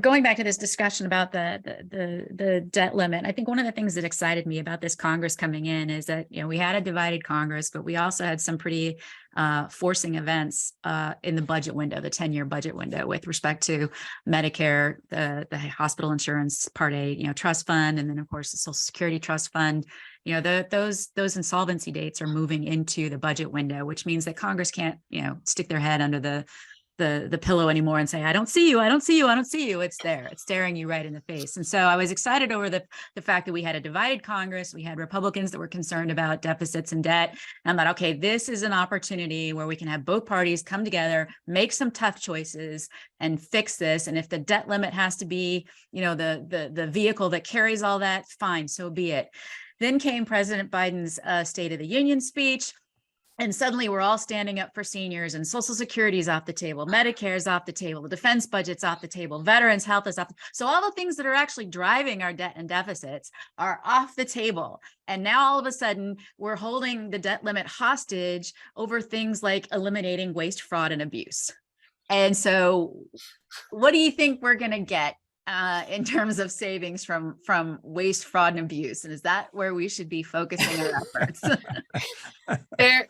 going back to this discussion about the debt limit, I think one of the things that excited me about this Congress coming in is that, we had a divided Congress, but we also had some pretty forcing events in the budget window, the 10-year budget window, with respect to Medicare, the hospital insurance Part A, trust fund, and then of course the Social Security trust fund. Those insolvency dates are moving into the budget window, which means that Congress can't, stick their head under the pillow anymore and say, I don't see you, I don't see you, I don't see you. It's there, it's staring you right in the face. And so I was excited over the fact that we had a divided Congress. We had Republicans that were concerned about deficits and debt. And I thought, okay, this is an opportunity where we can have both parties come together, make some tough choices and fix this. And if the debt limit has to be, the vehicle that carries all that, fine, so be it. Then came President Biden's State of the Union speech. And suddenly we're all standing up for seniors, and Social Security is off the table, Medicare is off the table, the defense budget's off the table, veterans health is off. So all the things that are actually driving our debt and deficits are off the table. And now all of a sudden we're holding the debt limit hostage over things like eliminating waste, fraud, and abuse. And so what do you think we're going to get in terms of savings from waste, fraud, and abuse? And is that where we should be focusing our efforts?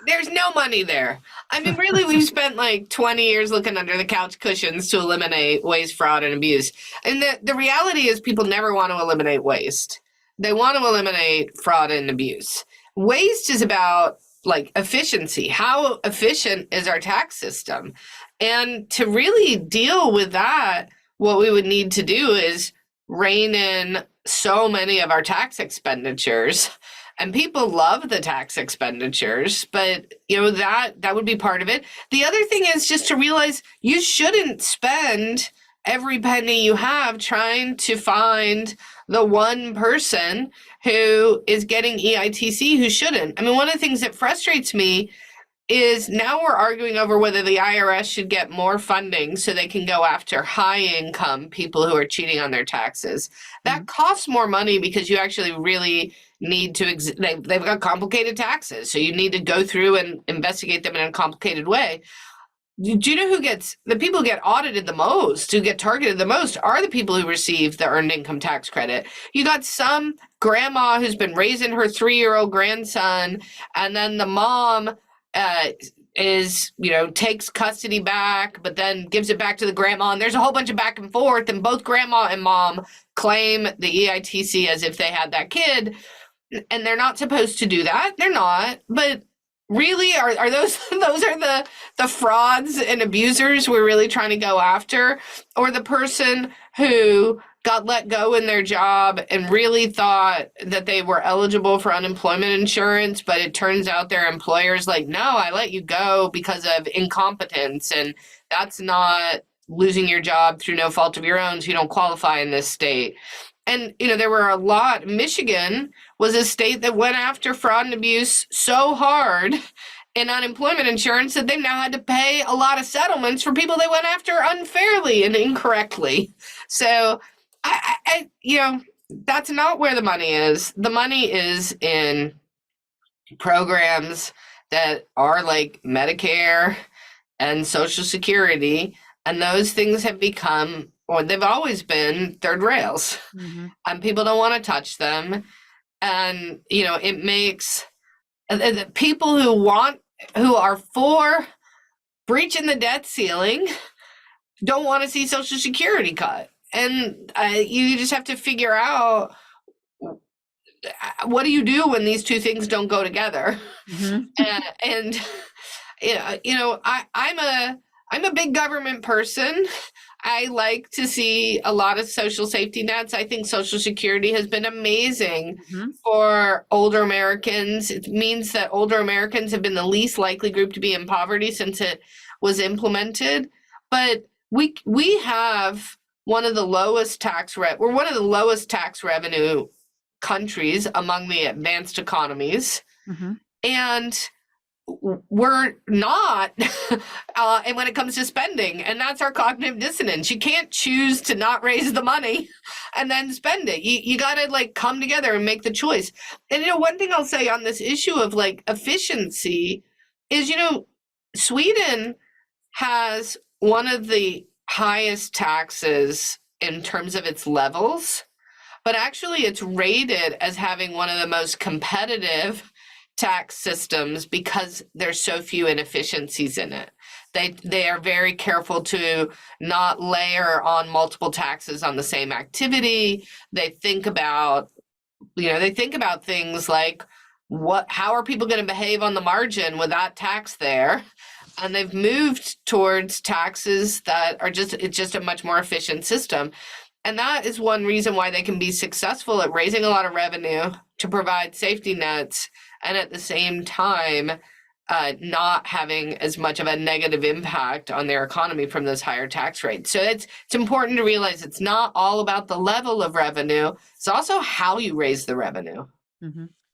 There's no money there. I mean, really, we've spent like 20 years looking under the couch cushions to eliminate waste, fraud, and abuse. And the reality is people never want to eliminate waste. They want to eliminate fraud and abuse. Waste is about like efficiency. How efficient is our tax system? And to really deal with that, what we would need to do is rein in so many of our tax expenditures. And people love the tax expenditures, but that would be part of it. The other thing is just to realize you shouldn't spend every penny you have trying to find the one person who is getting EITC who shouldn't. I mean, one of the things that frustrates me is now we're arguing over whether the IRS should get more funding so they can go after high income people who are cheating on their taxes. That costs more money because you actually really need to, they've got complicated taxes. So you need to go through and investigate them in a complicated way. Do you know the people who get audited the most, who get targeted the most, are the people who receive the earned income tax credit. You got some grandma who's been raising her 3-year-old grandson, and then the mom takes custody back, but then gives it back to the grandma. And there's a whole bunch of back and forth, and both grandma and mom claim the EITC as if they had that kid. And they're not supposed to do that. They're not. But really, are those are the frauds and abusers we're really trying to go after? Or the person who got let go in their job and really thought that they were eligible for unemployment insurance, but it turns out their employer's like, no, I let you go because of incompetence, and that's not losing your job through no fault of your own, so you don't qualify in this state. And, there were a lot. Michigan was a state that went after fraud and abuse so hard in unemployment insurance that they've now had to pay a lot of settlements for people they went after unfairly and incorrectly. So I that's not where the money is. The money is in programs that are like Medicare and Social Security, and those things have become, or they've always been, third rails. And people don't want to touch them. And, it makes the people who are for breaching the debt ceiling don't want to see Social Security cut. And you just have to figure out, what do you do when these two things don't go together? I'm a big government person. I like to see a lot of social safety nets. I think Social Security has been amazing for older Americans. It means that older Americans have been the least likely group to be in poverty since it was implemented. But we have one of the lowest we're one of the lowest tax revenue countries among the advanced economies. And we're not, and when it comes to spending, and that's our cognitive dissonance. You can't choose to not raise the money and then spend it. You got to come together and make the choice. And one thing I'll say on this issue of efficiency is, Sweden has one of the highest taxes in terms of its levels, but actually it's rated as having one of the most competitive tax systems because there's so few inefficiencies in it. They are very careful to not layer on multiple taxes on the same activity. They think about, things like how are people going to behave on the margin with that tax there? And they've moved towards taxes that are it's just a much more efficient system. And that is one reason why they can be successful at raising a lot of revenue to provide safety nets and at the same time not having as much of a negative impact on their economy from those higher tax rates. So it's important to realize it's not all about the level of revenue. It's also how you raise the revenue. Mm-hmm.